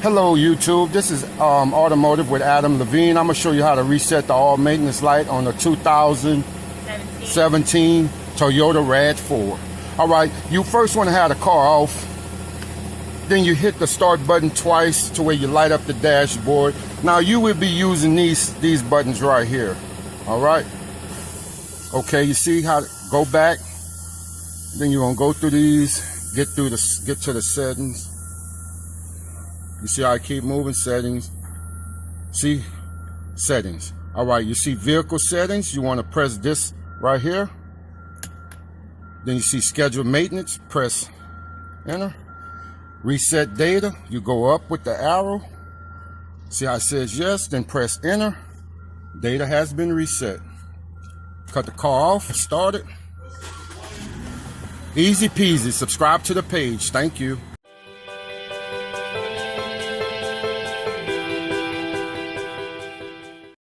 Hello YouTube, this is Automotive with Adam Levine. I'm going to show you how to reset the all maintenance light on the 2017 Toyota Rav 4. Alright, you first want to have the car off, then you hit the start button twice to where you light up the dashboard. Now you will be using these buttons right here. Alright, okay, you see how to go back, then you're going to go through these, get to the settings. You see how I keep moving? Settings. See? Settings. Alright, you see vehicle settings. You want to press this right here. Then you see schedule maintenance. Press enter. Reset data. You go up with the arrow. See how it says yes. Then press enter. Data has been reset. Cut the car off. Start it. Easy peasy. Subscribe to the page. Thank you.